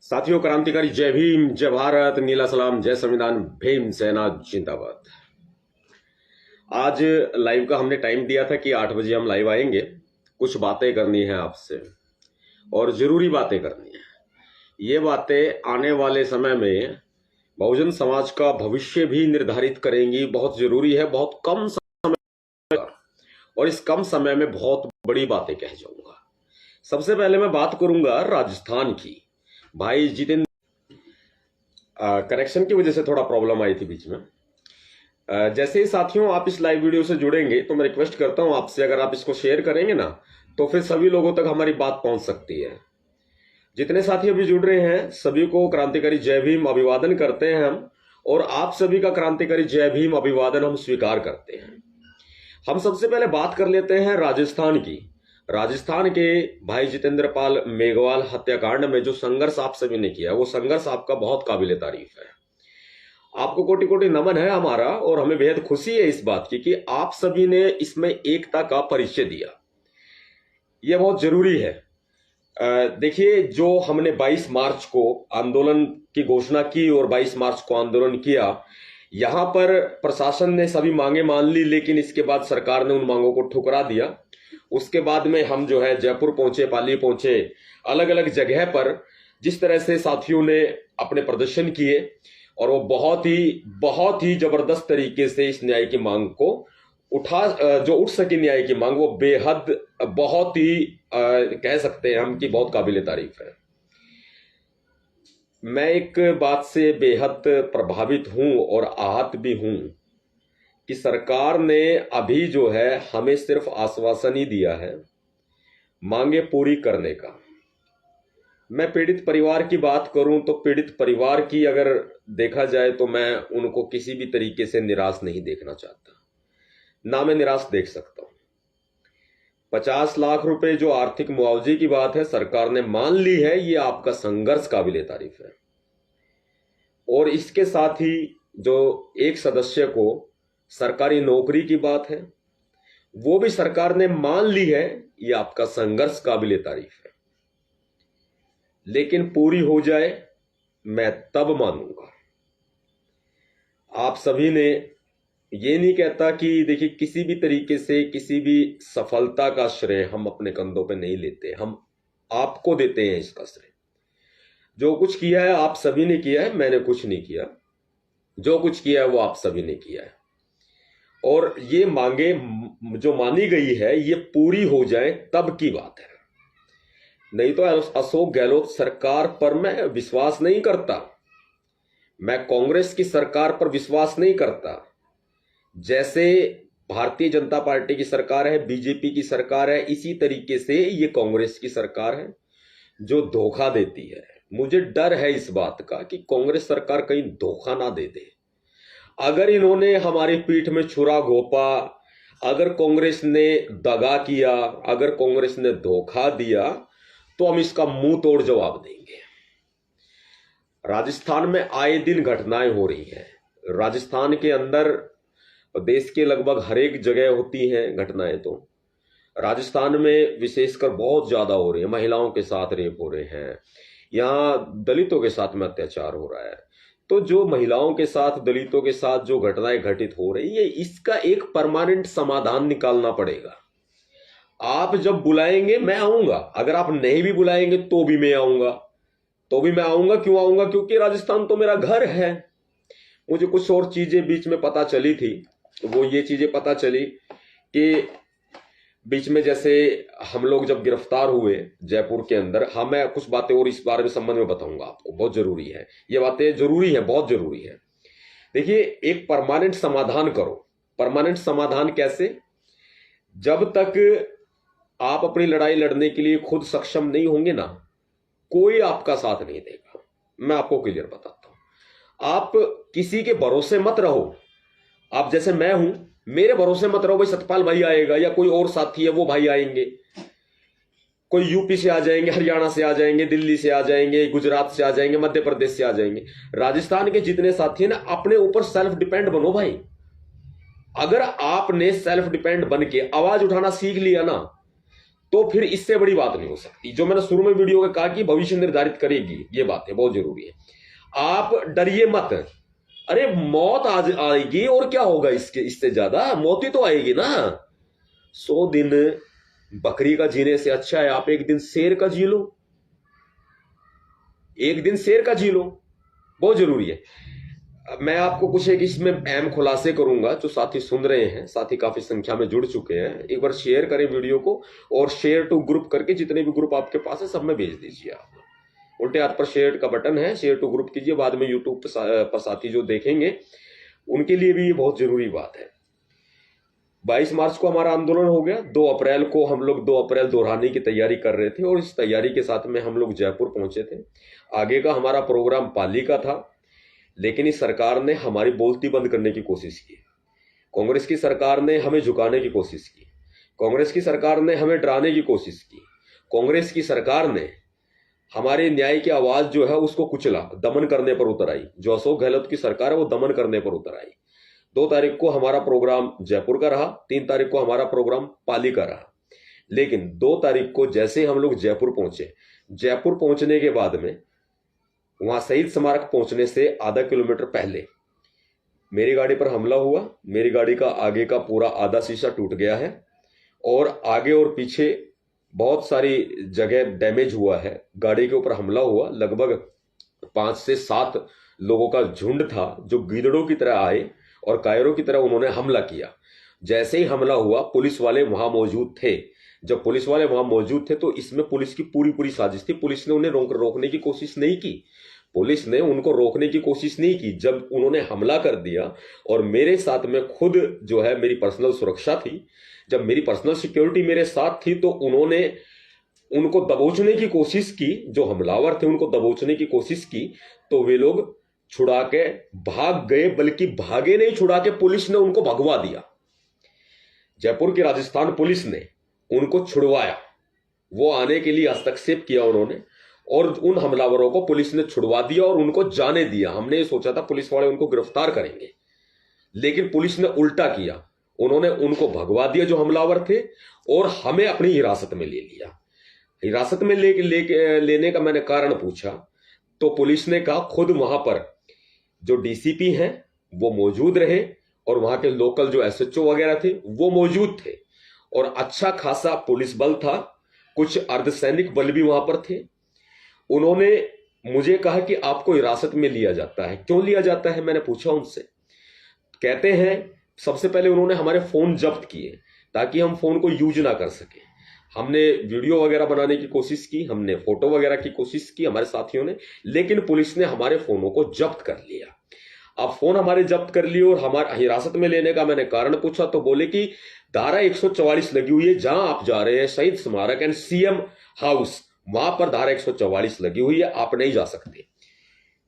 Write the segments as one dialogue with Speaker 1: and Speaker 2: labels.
Speaker 1: साथियों, क्रांतिकारी जय भीम, जय भारत, नीला सलाम, जय संविधान, भीम सेना जिंदाबाद। आज लाइव का हमने टाइम दिया था कि 8 बजे हम लाइव आएंगे। कुछ बातें करनी है आपसे और जरूरी बातें करनी है। ये बातें आने वाले समय में बहुजन समाज का भविष्य भी निर्धारित करेंगी। बहुत जरूरी है। बहुत कम समय और इस कम समय में बहुत बड़ी बातें कह जाऊंगा। सबसे पहले मैं बात करूंगा राजस्थान की। भाई जितेंद्र, कनेक्शन की वजह से थोड़ा प्रॉब्लम आई थी बीच में। जैसे ही साथियों आप इस लाइव वीडियो से जुड़ेंगे तो मैं रिक्वेस्ट करता हूं आपसे, अगर आप इसको शेयर करेंगे ना तो फिर सभी लोगों तक हमारी बात पहुंच सकती है। जितने साथी अभी जुड़ रहे हैं सभी को क्रांतिकारी जय भीम अभिवादन करते हैं हम, और आप सभी का क्रांतिकारी जय भीम अभिवादन हम स्वीकार करते हैं। हम सबसे पहले बात कर लेते हैं राजस्थान की। राजस्थान के भाई जितेंद्र पाल मेघवाल हत्याकांड में जो संघर्ष आप सभी ने किया, वो संघर्ष आपका बहुत काबिले तारीफ है। आपको कोटि कोटि नमन है हमारा, और हमें बेहद खुशी है इस बात की कि आप सभी ने इसमें एकता का परिचय दिया। यह बहुत जरूरी है। देखिए, जो हमने 22 मार्च को आंदोलन की घोषणा की और 22 मार्च को आंदोलन किया, यहां पर प्रशासन ने सभी मांगे मान ली, लेकिन इसके बाद सरकार ने उन मांगों को ठुकरा दिया। उसके बाद में हम जो है जयपुर पहुंचे, पाली पहुंचे, अलग अलग जगह पर जिस तरह से साथियों ने अपने प्रदर्शन किए, और वो बहुत ही जबरदस्त तरीके से इस न्याय की मांग को जो उठ सकी न्याय की मांग, वो बेहद बहुत ही कह सकते हैं हम कि बहुत काबिले तारीफ है। मैं एक बात से बेहद प्रभावित हूं और आहत भी हूं कि सरकार ने अभी जो है हमें सिर्फ आश्वासन ही दिया है मांगे पूरी करने का। मैं पीड़ित परिवार की बात करूं तो पीड़ित परिवार की अगर देखा जाए तो मैं उनको किसी भी तरीके से निराश नहीं देखना चाहता, ना मैं निराश देख सकता हूं। 50 लाख रुपए जो आर्थिक मुआवजे की बात है सरकार ने मान ली है, ये आपका संघर्ष काबिले तारीफ है। और इसके साथ ही जो एक सदस्य को सरकारी नौकरी की बात है वो भी सरकार ने मान ली है, ये आपका संघर्ष काबिले तारीफ है। लेकिन पूरी हो जाए मैं तब मानूंगा। आप सभी ने, ये नहीं कहता कि देखिए किसी भी तरीके से किसी भी सफलता का श्रेय हम अपने कंधों पे नहीं लेते, हम आपको देते हैं इसका श्रेय। जो कुछ किया है आप सभी ने किया है, मैंने कुछ नहीं किया। जो कुछ किया है वो आप सभी ने किया है, और ये मांगे जो मानी गई है ये पूरी हो जाए तब की बात है। नहीं तो अशोक गहलोत सरकार पर मैं विश्वास नहीं करता, मैं कांग्रेस की सरकार पर विश्वास नहीं करता। जैसे भारतीय जनता पार्टी की सरकार है, बीजेपी की सरकार है, इसी तरीके से ये कांग्रेस की सरकार है जो धोखा देती है। मुझे डर है इस बात का कि कांग्रेस सरकार कहीं धोखा ना दे दे। अगर इन्होंने हमारी पीठ में छुरा घोंपा, अगर कांग्रेस ने दगा किया, अगर कांग्रेस ने धोखा दिया, तो हम इसका मुंह तोड़ जवाब देंगे। राजस्थान में आए दिन घटनाएं हो रही हैं। राजस्थान के अंदर देश के लगभग हर एक जगह होती हैं घटनाएं, तो राजस्थान में विशेषकर बहुत ज्यादा हो रही है। महिलाओं के साथ रेप हो रहे हैं, यहां दलितों के साथ में अत्याचार हो रहा है। तो जो महिलाओं के साथ, दलितों के साथ जो घटनाएं घटित हो रही है, इसका एक परमानेंट समाधान निकालना पड़ेगा। आप जब बुलाएंगे मैं आऊंगा, अगर आप नहीं भी बुलाएंगे तो भी मैं आऊंगा, क्यों आऊंगा? क्योंकि राजस्थान तो मेरा घर है। मुझे कुछ और चीजें बीच में पता चली थी, वो ये चीजें पता चली कि बीच में जैसे हम लोग जब गिरफ्तार हुए जयपुर के अंदर, हाँ मैं कुछ बातें और इस बारे में संबंध में बताऊंगा आपको, बहुत जरूरी है ये बातें, जरूरी है, बहुत जरूरी है। देखिए, एक परमानेंट समाधान करो। परमानेंट समाधान कैसे? जब तक आप अपनी लड़ाई लड़ने के लिए खुद सक्षम नहीं होंगे ना, कोई आपका साथ नहीं देगा। मैं आपको क्लियर बताता हूं। आप किसी के भरोसे मत रहो। आप जैसे मैं हूं, मेरे भरोसे मत रहो भाई सतपाल भाई आएगा या कोई और साथी है वो भाई आएंगे। कोई यूपी से आ जाएंगे, हरियाणा से आ जाएंगे, दिल्ली से आ जाएंगे, गुजरात से आ जाएंगे, मध्य प्रदेश से आ जाएंगे। राजस्थान के जितने साथी हैं ना, अपने ऊपर सेल्फ डिपेंड बनो भाई। अगर आपने सेल्फ डिपेंड बन के आवाज उठाना सीख लिया ना, तो फिर इससे बड़ी बात नहीं हो सकती। जो मैंने शुरू में वीडियो में कहा कि भविष्य निर्धारित करेगी, ये बात है, बहुत जरूरी है। आप डरिए मत, अरे मौत आज आएगी और क्या होगा, इससे ज्यादा मौत ही तो आएगी ना। 100 दिन बकरी का जीने से अच्छा है आप एक दिन शेर का जी लो, एक दिन शेर का जी लो, बहुत जरूरी है। मैं आपको कुछ एक इसमें अहम खुलासे करूंगा, जो साथी सुन रहे हैं, साथी काफी संख्या में जुड़ चुके हैं, एक बार शेयर करें वीडियो को, और शेयर टू ग्रुप करके जितने भी ग्रुप आपके पास है सब में भेज दीजिए। आप उल्टे हाथ पर शेयर का बटन है, शेयर टू ग्रुप कीजिए, बाद में यूट्यूब पर साथी जो देखेंगे उनके लिए भी ये बहुत जरूरी बात है। 22 मार्च को हमारा आंदोलन हो गया, 2 अप्रैल को हम लोग 2 अप्रैल दोहराने की तैयारी कर रहे थे, और इस तैयारी के साथ में हम लोग जयपुर पहुंचे थे। आगे का हमारा प्रोग्राम पाली का था, लेकिन इस सरकार ने हमारी बोलती बंद करने की कोशिश की। कांग्रेस की सरकार ने हमें झुकाने की कोशिश की, कांग्रेस की सरकार ने हमें डराने की कोशिश की, कांग्रेस की सरकार ने हमारे न्याय की आवाज जो है उसको कुचला, दमन करने पर उतर आई। जो अशोक गहलोत की सरकार है वो दमन करने पर उतर आई। 2 तारीख को हमारा प्रोग्राम जयपुर का रहा, 3 तारीख को हमारा प्रोग्राम पाली का रहा। लेकिन 2 तारीख को जैसे हम लोग जयपुर पहुंचे, जयपुर पहुंचने के बाद में वहां शहीद स्मारक पहुंचने से आधा किलोमीटर पहले मेरी गाड़ी पर हमला हुआ। मेरी गाड़ी का आगे का पूरा आधा शीशा टूट गया है, और आगे और पीछे बहुत सारी जगह डैमेज हुआ है। गाड़ी के ऊपर हमला हुआ, लगभग 5 से 7 लोगों का झुंड था जो गीदड़ों की तरह आए और कायरों की तरह उन्होंने हमला किया। जैसे ही हमला हुआ पुलिस वाले वहां मौजूद थे। जब पुलिस वाले वहां मौजूद थे तो इसमें पुलिस की पूरी साजिश थी। पुलिस ने उन्हें रोकने की कोशिश नहीं की, पुलिस ने उनको रोकने की कोशिश नहीं की। जब उन्होंने हमला कर दिया, और मेरे साथ में खुद जो है मेरी पर्सनल सुरक्षा थी, जब मेरी पर्सनल सिक्योरिटी मेरे साथ थी, तो उन्होंने उनको दबोचने की कोशिश की, जो हमलावर थे उनको दबोचने की कोशिश की, तो वे लोग छुड़ा के भाग गए। बल्कि भागे नहीं, छुड़ा के पुलिस ने उनको भगवा दिया। जयपुर की राजस्थान पुलिस ने उनको छुड़वाया, वो आने के लिए हस्तक्षेप किया उन्होंने, और उन हमलावरों को पुलिस ने छुड़वा दिया और उनको जाने दिया। हमने ये सोचा था पुलिस वाले उनको गिरफ्तार करेंगे, लेकिन पुलिस ने उल्टा किया, उन्होंने उनको भगवा दिया जो हमलावर थे, और हमें अपनी हिरासत में ले लिया। हिरासत में लेने का मैंने कारण पूछा, तो पुलिस ने कहा खुद वहां पर जो डीसीपी हैं वो मौजूद रहे, और वहां के लोकल जो एसएचओ वगैरह थे वो मौजूद थे, और अच्छा खासा पुलिस बल था, कुछ अर्धसैनिक बल भी वहां पर थे। उन्होंने मुझे कहा कि आपको हिरासत में लिया जाता है। क्यों लिया जाता है, मैंने पूछा उनसे। कहते हैं सबसे पहले उन्होंने हमारे फोन जब्त किए ताकि हम फोन को यूज ना कर सके। हमने वीडियो वगैरह बनाने की कोशिश की, हमने फोटो वगैरह की कोशिश की हमारे साथियों ने, लेकिन पुलिस ने हमारे फोनों को जब्त कर लिया। अब फोन हमारे जब्त कर लिए, और हमारे हिरासत में लेने का मैंने कारण पूछा, तो बोले कि धारा 144 लगी हुई है, जहां आप जा रहे हैं शहीद स्मारक एंड सीएम हाउस, वहां पर धारा 144 लगी हुई है, आप नहीं जा सकते।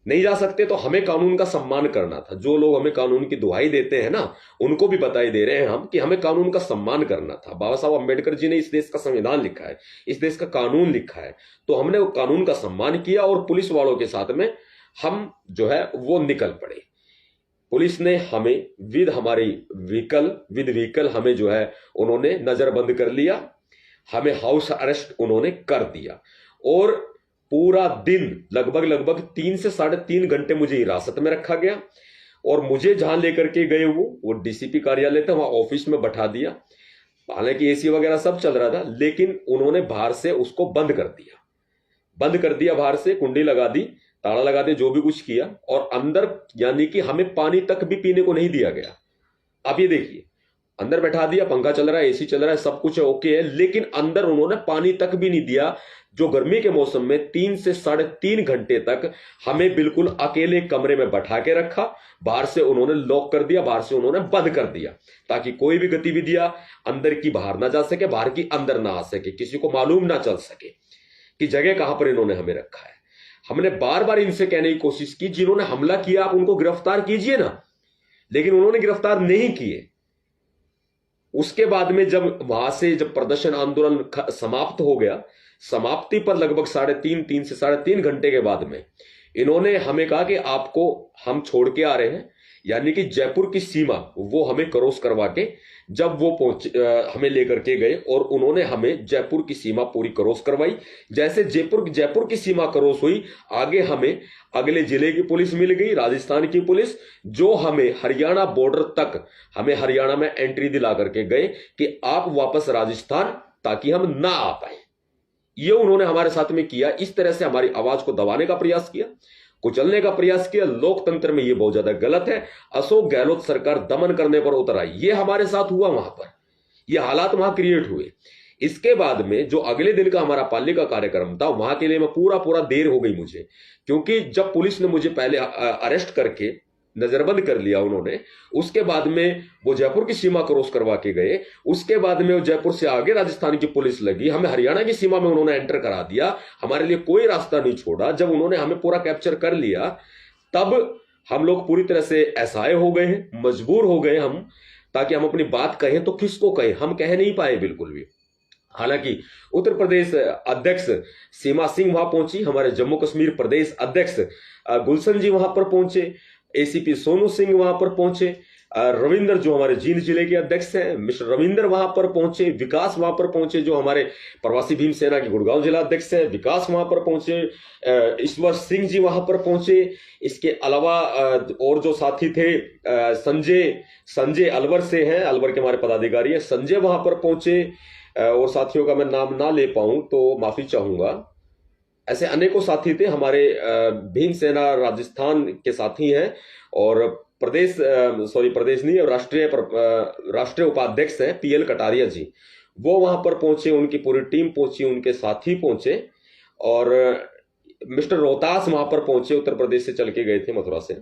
Speaker 1: नहीं जा सकते तो हमें कानून का सम्मान करना था। जो लोग हमें कानून की दुहाई देते हैं ना, उनको भी बताई दे रहे हैं हम कि हमें कानून का सम्मान करना था। बाबा साहब अम्बेडकर जी ने इस देश का संविधान लिखा है, इस देश का कानून लिखा है, तो हमने वो कानून का सम्मान किया, और पुलिस वालों के साथ में हम जो है वो निकल पड़े। पुलिस ने हमें हमारी व्हीकल हमें जो है उन्होंने नजरबंद कर लिया, हमें हाउस अरेस्ट उन्होंने कर दिया, और पूरा दिन लगभग 3 से 3.5 घंटे मुझे हिरासत में रखा गया। और मुझे जहां लेकर के गए वो डीसीपी कार्यालय था, वहां ऑफिस में बैठा दिया। हालांकि एसी वगैरह सब चल रहा था, लेकिन उन्होंने बाहर से उसको बंद कर दिया, बाहर से कुंडी लगा दी, ताला लगा दे, जो भी कुछ किया, और अंदर यानी कि हमें पानी तक भी पीने को नहीं दिया गया। आप ये देखिए, अंदर बैठा दिया, पंखा चल रहा है, एसी चल रहा है, सब कुछ ओके है, लेकिन अंदर उन्होंने पानी तक भी नहीं दिया। जो गर्मी के मौसम में 3 से 3.5 घंटे तक हमें बिल्कुल अकेले कमरे में बैठा के रखा। बाहर से उन्होंने लॉक कर दिया, बाहर से उन्होंने बंद कर दिया, ताकि कोई भी गतिविधियां अंदर की बाहर ना जा सके, बाहर की अंदर ना आ सके, किसी को मालूम ना चल सके कि जगह कहां पर इन्होंने हमें रखा है। हमने बार बार इनसे कहने की कोशिश की, जिन्होंने हमला किया आप उनको गिरफ्तार कीजिए ना, लेकिन उन्होंने गिरफ्तार नहीं किए। उसके बाद में जब वहां से प्रदर्शन आंदोलन समाप्त हो गया, समाप्ति पर लगभग 3 से 3.5 घंटे के बाद में इन्होंने हमें कहा कि आपको हम छोड़ के आ रहे हैं, यानी कि जयपुर की सीमा वो हमें क्रॉस करवा के जब वो हमें लेकर के गए और उन्होंने हमें जयपुर की सीमा पूरी क्रॉस करवाई। जैसे जयपुर की सीमा क्रॉस हुई, आगे हमें अगले जिले की पुलिस मिल गई, राजस्थान की पुलिस, जो हमें हरियाणा बॉर्डर तक हमें हरियाणा में एंट्री दिला करके गए कि आप वापस राजस्थान, ताकि हम ना आ पाए। ये उन्होंने हमारे साथ में किया। इस तरह से हमारी आवाज को दबाने का प्रयास किया, कुचलने का प्रयास किया। लोकतंत्र में ये बहुत ज्यादा गलत है। अशोक गहलोत सरकार दमन करने पर उतर आई। ये हमारे साथ हुआ वहां पर, ये हालात वहां क्रिएट हुए। इसके बाद में जो अगले दिन का हमारा पाली का कार्यक्रम था, वहां के लिए मैं पूरा देर हो गई मुझे, क्योंकि जब पुलिस ने मुझे पहले अरेस्ट करके नजरबंद कर लिया उन्होंने, उसके बाद में वो जयपुर की सीमा क्रॉस करवा के गए। उसके बाद में वो जयपुर से आगे राजस्थान की पुलिस लगी, हमें हरियाणा की सीमा में उन्होंने एंटर करा दिया। हमारे लिए कोई रास्ता नहीं छोड़ा। जब उन्होंने हमें पूरा कैप्चर कर लिया, तब हम लोग पूरी तरह से असहाय हो गए हैं, मजबूर हो गए हम, ताकि हम अपनी बात कहें तो किसको कहें, हम कह नहीं पाए बिल्कुल भी। हालांकि उत्तर प्रदेश अध्यक्ष सीमा सिंह वहां पहुंची, हमारे जम्मू कश्मीर प्रदेश अध्यक्ष गुलशन जी वहां पर पहुंचे, एसीपी सोनू सिंह वहां पर पहुंचे, रविंदर जो हमारे जींद जिले के अध्यक्ष हैं, मिस्टर रविंदर वहां पर पहुंचे, विकास वहां पर पहुंचे जो हमारे प्रवासी भीमसेना के गुड़गांव जिला अध्यक्ष हैं, विकास वहां पर पहुंचे, ईश्वर सिंह जी वहां पर पहुंचे। इसके अलावा और जो साथी थे, संजय अलवर से हैं, अलवर के हमारे पदाधिकारी हैं, संजय वहां पर पहुंचे। और साथियों का मैं नाम ना ले पाऊं तो माफी चाहूंगा। ऐसे अनेकों साथी थे हमारे, भीमसेना राजस्थान के साथी हैं, और प्रदेश नहीं, राष्ट्रीय उपाध्यक्ष हैं पीएल कटारिया जी, वो वहां पर पहुंचे, उनकी पूरी टीम पहुंची, उनके साथी पहुंचे। और मिस्टर रोहतास वहां पर पहुंचे, उत्तर प्रदेश से चल के गए थे, मथुरा से।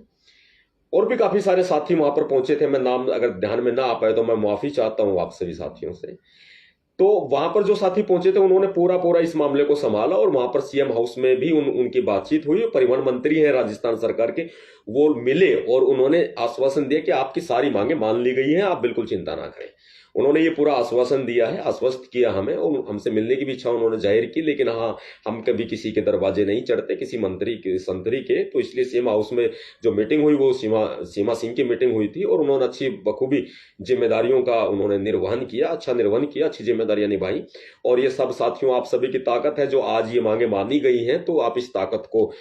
Speaker 1: और भी काफी सारे साथी वहां पर पहुंचे थे। मैं नाम अगर ध्यान में ना आ पाए तो मैं माफी चाहता हूं आप सभी साथियों से। तो वहां पर जो साथी पहुंचे थे, उन्होंने पूरा इस मामले को संभाला, और वहां पर सीएम हाउस में भी उनकी बातचीत हुई। परिवहन मंत्री हैं राजस्थान सरकार के, वो मिले और उन्होंने आश्वासन दिया कि आपकी सारी मांगे मान ली गई हैं, आप बिल्कुल चिंता ना करें। उन्होंने ये पूरा आश्वासन दिया है, आश्वस्त किया हमें, और हमसे मिलने की भी इच्छा उन्होंने जाहिर की। लेकिन हाँ, हम कभी किसी के दरवाजे नहीं चढ़ते, किसी मंत्री के संतरी के। तो इसलिए सीएम हाउस में जो मीटिंग हुई वो सीमा सिंह की मीटिंग हुई थी, और उन्होंने अच्छी बखूबी जिम्मेदारियों का उन्होंने निर्वहन किया, अच्छा निर्वहन किया, अच्छी जिम्मेदारियां निभाई। और ये सब साथियों आप सभी की ताकत है जो आज ये मांगे मानी गई हैं। तो आप इस ताकत को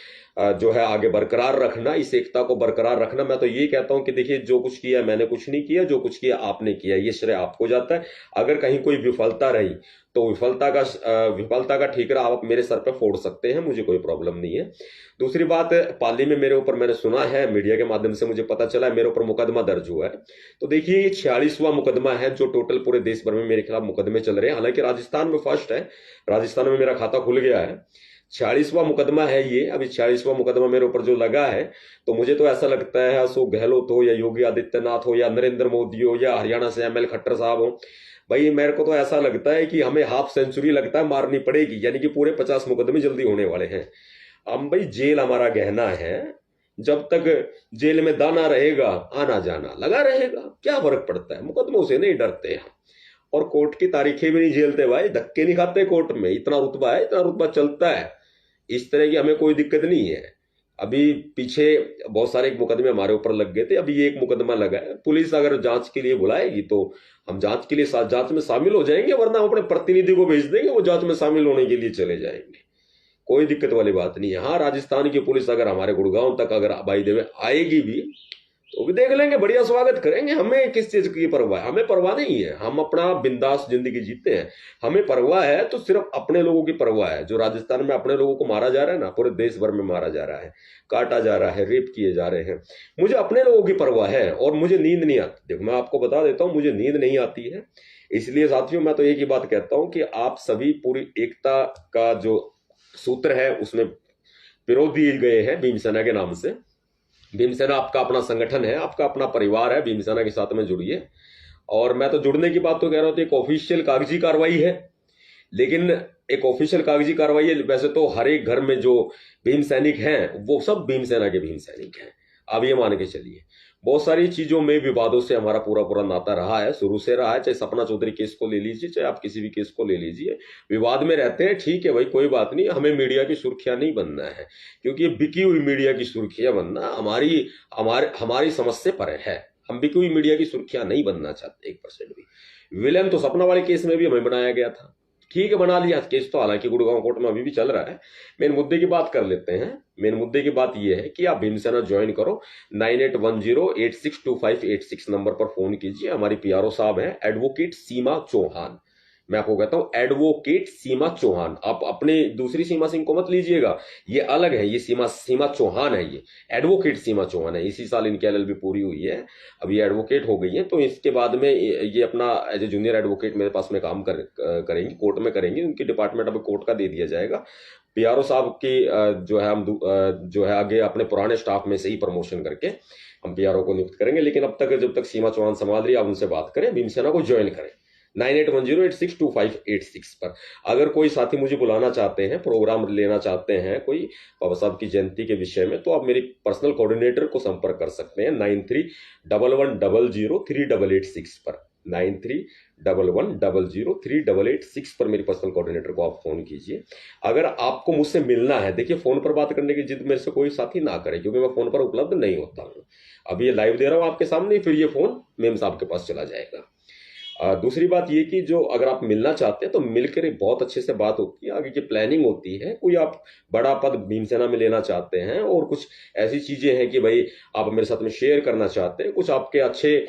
Speaker 1: जो है आगे बरकरार रखना, इस एकता को बरकरार रखना। मैं तो ये कहता हूं कि देखिए, जो कुछ किया मैंने कुछ नहीं किया, जो कुछ किया आपने किया, ये श्रेय आपको जाता है। अगर कहीं कोई विफलता रही तो विफलता का ठीकरा आप मेरे सर पे फोड़ सकते हैं, मुझे कोई प्रॉब्लम नहीं है। दूसरी बात, पाली में मेरे ऊपर, मैंने सुना है मीडिया के माध्यम से मुझे पता चला है, मेरे ऊपर मुकदमा दर्ज हुआ है। तो देखिए, ये 46वां मुकदमा है जो टोटल पूरे देश भर में मेरे खिलाफ मुकदमे चल रहे हैं। हालांकि राजस्थान में फर्स्ट है, राजस्थान में मेरा खाता खुल गया है। 46वां मुकदमा है ये। अभी 46वां मुकदमा मेरे ऊपर जो लगा है, तो मुझे तो ऐसा लगता है अशोक गहलोत हो या योगी आदित्यनाथ हो या नरेंद्र मोदी हो या हरियाणा से एमएल खट्टर साहब हो, भाई मेरे को तो ऐसा लगता है कि हमें हाफ सेंचुरी लगता है मारनी पड़ेगी, यानी कि पूरे 50 मुकदमे जल्दी होने वाले हैं। हम भाई, जेल हमारा गहना है, जब तक जेल में दाना रहेगा आना जाना लगा रहेगा, क्या फर्क पड़ता है, मुकदमों से नहीं डरते हम। और कोर्ट की तारीखें भी नहीं झेलते भाई, धक्के नहीं खाते कोर्ट में, इतना रुतबा है, इतना रुतबा चलता है। इस तरह की हमें कोई दिक्कत नहीं है। अभी पीछे बहुत सारे मुकदमे हमारे ऊपर लग गए थे, अभी ये एक मुकदमा लगा है। पुलिस अगर जांच के लिए बुलाएगी तो हम जांच के लिए जांच में शामिल हो जाएंगे, वरना हम अपने प्रतिनिधि को भेज देंगे, वो जांच में शामिल होने के लिए चले जाएंगे। कोई दिक्कत वाली बात नहीं है। हाँ, राजस्थान की पुलिस अगर हमारे गुड़गांव तक अगर भाई देवे आएगी भी तो भी देख लेंगे, बढ़िया स्वागत करेंगे। हमें किस चीज की परवाह है? हमें परवाह नहीं है, हम अपना बिंदास जिंदगी जीते हैं। हमें परवाह है तो सिर्फ अपने लोगों की परवाह है। जो राजस्थान में अपने लोगों को मारा जा रहा है ना, पूरे देश भर में मारा जा रहा है, काटा जा रहा है, रेप किए जा रहे हैं, मुझे अपने लोगों की परवाह है। और मुझे नींद नहीं आती, देखो मैं आपको बता देता हूं, मुझे नींद नहीं आती है। इसलिए साथियों, मैं तो एक ही बात कहता हूं कि आप सभी पूरी एकता का जो सूत्र है उसमें पिरो दिए गए हैं भीमसेना के नाम से। भीमसेना आपका अपना संगठन है, आपका अपना परिवार है, भीमसेना के साथ में जुड़िए। और मैं तो जुड़ने की बात तो कह रहा हूं, तो एक ऑफिशियल कागजी कार्रवाई है, लेकिन एक ऑफिशियल कागजी कार्रवाई है। वैसे तो हर एक घर में जो भीम सैनिक हैं वो सब भीमसेना के भीम सैनिक हैं, आप ये मान के चलिए। बहुत सारी चीजों में विवादों से हमारा पूरा पूरा नाता रहा है, शुरू से रहा है। चाहे सपना चौधरी केस को ले लीजिए, चाहे आप किसी भी केस को ले लीजिए, विवाद में रहते हैं, ठीक है भाई, कोई बात नहीं। हमें मीडिया की सुर्खियां नहीं बनना है, क्योंकि ये बिकी हुई मीडिया की सुर्खियां बनना हमारी समझ से परे है। हम बिकी हुई मीडिया की सुर्खियां नहीं बनना चाहते 1% भी। विलेन तो सपना वाले केस में भी हमें बनाया गया था, ठीक है, बना लिया केस तो, हालांकि गुड़गांव कोर्ट में अभी भी चल रहा है। मेन मुद्दे की बात कर लेते हैं। मेन मुद्दे की बात यह है कि आप भीमसेना ज्वाइन करो। 9810862586 नंबर पर फोन कीजिए। हमारी पीआरओ साहब हैं एडवोकेट सीमा चौहान। मैं आपको कहता हूं एडवोकेट सीमा चौहान। आप अपनी दूसरी सीमा सिंह को मत लीजिएगा, ये अलग है, ये सीमा चौहान है, ये एडवोकेट सीमा चौहान है। इसी साल इनकी एलएलबी पूरी हुई है, अब ये एडवोकेट हो गई है। तो इसके बाद में ये अपना एज ए जूनियर एडवोकेट मेरे पास में काम करेंगी, कोर्ट में करेंगी। उनकी डिपार्टमेंट अब कोर्ट का दे दिया जाएगा। पीआरओ साहब की जो है हम जो है आगे अपने पुराने स्टाफ में से ही प्रमोशन करके हम पीआरओ को नियुक्त करेंगे। लेकिन अब तक जब तक सीमा चौहान संभाल रही है, आप उनसे बात करें, भीमसेना को ज्वाइन करें 9810862586 पर। अगर कोई साथी मुझे बुलाना चाहते हैं, प्रोग्राम लेना चाहते हैं कोई बाबा साहब की जयंती के विषय में, तो आप मेरी पर्सनल कोऑर्डिनेटर को संपर्क कर सकते हैं 9311003886 पर। 9311003886 पर मेरी पर्सनल कोऑर्डिनेटर को आप फोन कीजिए। अगर आपको मुझसे मिलना है, देखिए फोन पर बात करने की जिद मेरे से कोई साथी ना करे, क्योंकि मैं फोन पर उपलब्ध नहीं होता हूं। अभी ये लाइव दे रहा हूं आपके सामने, फिर ये फोन मेम साहब के पास चला जाएगा। दूसरी बात ये कि जो अगर आप मिलना चाहते हैं तो मिलकर एक बहुत अच्छे से बात होती है, आगे की प्लानिंग होती है। कोई आप बड़ा पद भीमसेना में लेना चाहते हैं और कुछ ऐसी चीजें हैं कि भाई आप मेरे साथ में शेयर करना चाहते हैं, कुछ आपके अच्छे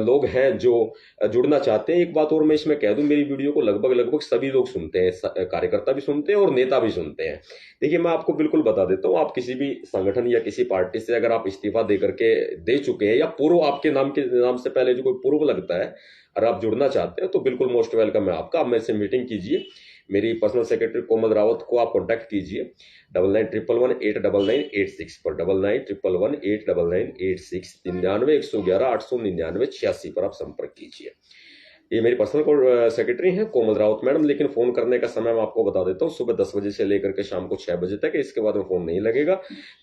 Speaker 1: लोग हैं जो जुड़ना चाहते हैं। एक बात और मैं इसमें कह दूं, मेरी वीडियो को लगभग सभी लोग सुनते हैं, कार्यकर्ता भी सुनते हैं और नेता भी सुनते हैं। देखिए मैं आपको बिल्कुल बता देता हूं, आप किसी भी संगठन या किसी पार्टी से अगर आप इस्तीफा दे करके दे चुके हैं, या पूर्व आपके नाम से पहले जो कोई पूर्व लगता है, अगर आप जुड़ना चाहते हैं तो बिल्कुल मोस्ट वेलकम है आपका। आप मेरे से मीटिंग कीजिए। मेरी पर्सनल सेक्रेटरी कोमल रावत को आप कांटेक्ट कीजिए 9911189986 पर, 9911189986, 9911189986 पर आप संपर्क कीजिए। ये मेरी पर्सनल सेक्रेटरी हैं कोमल रावत मैडम। लेकिन फोन करने का समय मैं आपको बता देता हूँ, सुबह 10 बजे से लेकर के शाम को 6 बजे तक। इसके बाद में फोन नहीं लगेगा।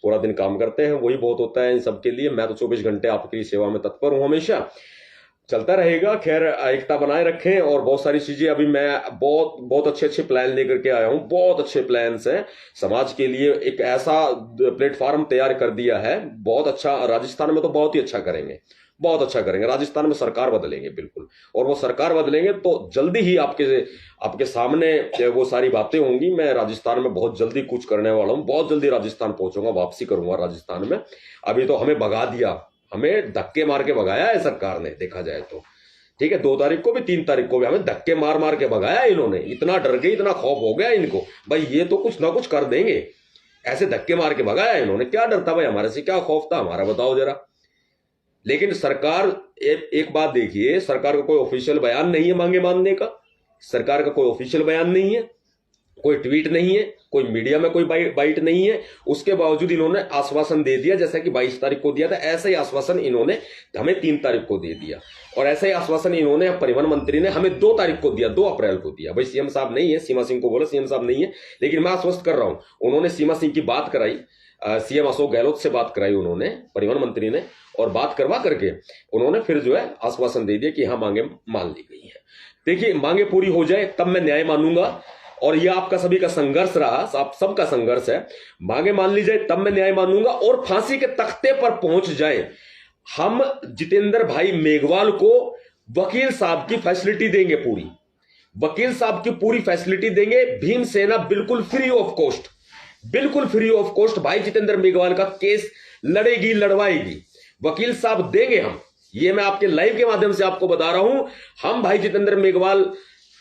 Speaker 1: पूरा दिन काम करते हैं, वही बहुत होता है इन सबके लिए। मैं तो 24 घंटे आपकी सेवा में तत्पर हूँ, हमेशा चलता रहेगा। खैर एकता बनाए रखें। और बहुत सारी चीजें अभी मैं बहुत अच्छे प्लान लेकर के आया हूं, बहुत अच्छे प्लान्स हैं समाज के लिए। एक ऐसा प्लेटफॉर्म तैयार कर दिया है, बहुत अच्छा। राजस्थान में तो बहुत ही अच्छा करेंगे, बहुत अच्छा करेंगे। राजस्थान में सरकार बदलेंगे बिल्कुल, और वो सरकार बदलेंगे तो जल्दी ही आपके सामने वो सारी बातें होंगी। मैं राजस्थान में बहुत जल्दी कुछ करने वाला हूं, बहुत जल्दी राजस्थान पहुंचूंगा, वापसी करूंगा राजस्थान में। अभी तो हमें भगा दिया, हमें धक्के मार के भगाया है सरकार ने, देखा जाए तो। ठीक है, 2 तारीख को भी 3 तारीख को भी हमें धक्के मार के भगाया इन्होंने। इतना डर गए, इतना खौफ हो गया इनको, भाई ये तो कुछ ना कुछ कर देंगे। ऐसे धक्के मार के भगाया इन्होंने। क्या डर था भाई हमारे से, क्या खौफ था हमारा, बताओ जरा। लेकिन सरकार, एक बात देखिए, सरकार का कोई ऑफिशियल बयान नहीं है मांगे मानने का। सरकार का कोई ऑफिशियल बयान नहीं है, कोई ट्वीट नहीं है, कोई मीडिया में कोई बाइट नहीं है। उसके बावजूद इन्होंने आश्वासन दे दिया, जैसा कि 22 तारीख को दिया था, ऐसा ही आश्वासन इन्होंने हमें 3 तारीख को दे दिया। और ऐसा ही आश्वासन इन्होंने परिवहन मंत्री ने हमें 2 तारीख को दिया, 2 अप्रैल को दिया। भाई सीएम साहब नहीं है, सीमा सिंह को बोला सीएम साहब नहीं है, लेकिन मैं आश्वस्त कर रहा हूं, उन्होंने सीमा सिंह की बात कराई, सीएम अशोक गहलोत से बात कराई उन्होंने, परिवहन मंत्री ने, और बात करवा करके उन्होंने फिर जो है आश्वासन दे दिया कि हाँ मांगे मान ली गई है। देखिए मांगे पूरी हो जाए तब मैं न्याय मानूंगा, और यह आपका सभी का संघर्ष रहा, आप सबका संघर्ष है। मांगे मान ली जाए तब मैं न्याय मानूंगा, और फांसी के तख्ते पर पहुंच जाए। हम जितेंद्र भाई मेघवाल को वकील साहब की फैसिलिटी देंगे, पूरी वकील साहब की पूरी फैसिलिटी देंगे। भीमसेना बिल्कुल फ्री ऑफ कॉस्ट, बिल्कुल फ्री ऑफ कॉस्ट भाई जितेंद्र मेघवाल का केस लड़ेगी, लड़वाएगी, वकील साहब देंगे हम। ये मैं आपके लाइव के माध्यम से आपको बता रहा हूं। हम भाई जितेंद्र मेघवाल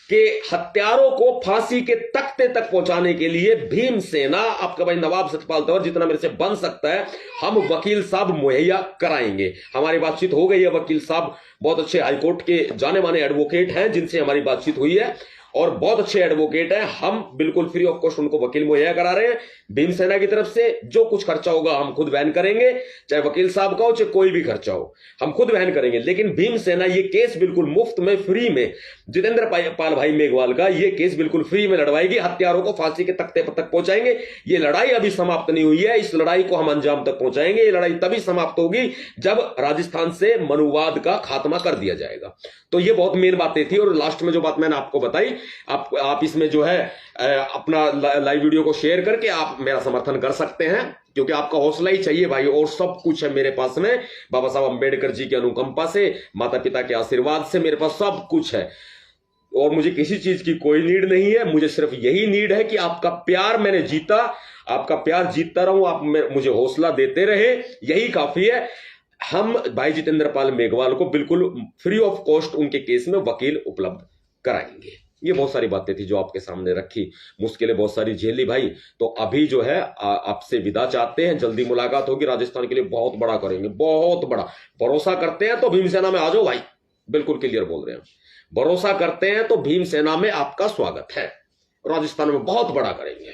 Speaker 1: के हत्यारों को फांसी के तख्ते तक पहुंचाने के लिए भीमसेना, आपका भाई नवाब सतपाल तंवर, जितना मेरे से बन सकता है हम वकील साहब मुहैया कराएंगे। हमारी बातचीत हो गई है, वकील साहब बहुत अच्छे हाईकोर्ट के जाने माने एडवोकेट हैं, जिनसे हमारी बातचीत हुई है, और बहुत अच्छे एडवोकेट हैं। हम बिल्कुल फ्री ऑफ कॉस्ट उनको वकील मुहैया करा रहे हैं भीमसेना की तरफ से। जो कुछ खर्चा होगा हम खुद वहन करेंगे, चाहे वकील साहब का हो चाहे कोई भी खर्चा हो, हम खुद वहन करेंगे। लेकिन भीमसेना ये केस बिल्कुल मुफ्त में, फ्री में, जितेंद्र पाल भाई मेघवाल का ये केस बिल्कुल फ्री में लड़वाएगी। हत्यारों को फांसी के तख्ते पर तक पहुंचाएंगे। ये लड़ाई अभी समाप्त नहीं हुई है, इस लड़ाई को हम अंजाम तक पहुंचाएंगे। ये लड़ाई तभी समाप्त होगी जब राजस्थान से मनुवाद का खात्मा कर दिया जाएगा। तो ये बहुत मेन बातें थी। और लास्ट में जो बात मैंने आपको बताई, आप इसमें जो है अपना लाइव वीडियो को शेयर करके आप मेरा समर्थन कर सकते हैं, क्योंकि आपका हौसला ही चाहिए भाई। और सब कुछ है मेरे पास में, बाबा साहब अंबेडकर जी की अनुकंपा से, माता पिता के आशीर्वाद से मेरे पास सब कुछ है। और मुझे किसी चीज की कोई नीड नहीं है, मुझे सिर्फ यही नीड है कि आपका प्यार मैंने जीता, आपका प्यार जीतता रहूं, आप मुझे हौसला देते रहे, यही काफी है। हम भाई जितेंद्र पाल मेघवाल को बिल्कुल फ्री ऑफ कॉस्ट उनके केस में वकील उपलब्ध कराएंगे। ये बहुत सारी बातें थी जो आपके सामने रखी, मुश्किलें बहुत सारी झेली भाई। तो अभी जो है आपसे विदा चाहते हैं, जल्दी मुलाकात होगी, राजस्थान के लिए बहुत बड़ा करेंगे, बहुत बड़ा। भरोसा करते हैं तो भीमसेना में आ जाओ भाई, बिल्कुल क्लियर बोल रहे हैं। भरोसा करते हैं तो भीमसेना में आपका स्वागत है, राजस्थान में बहुत बड़ा करेंगे।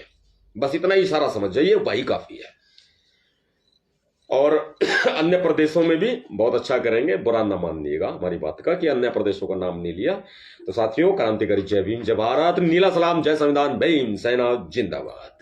Speaker 1: बस इतना ही इशारा समझ जाइए, वही काफी है। और अन्य प्रदेशों में भी बहुत अच्छा करेंगे, बुरा ना मानिएगा हमारी बात का कि अन्य प्रदेशों का नाम नहीं लिया। तो साथियों, क्रांतिकारी जय भीम, जय भारत, नीला सलाम, जय संविधान, भीमसेना जिंदाबाद।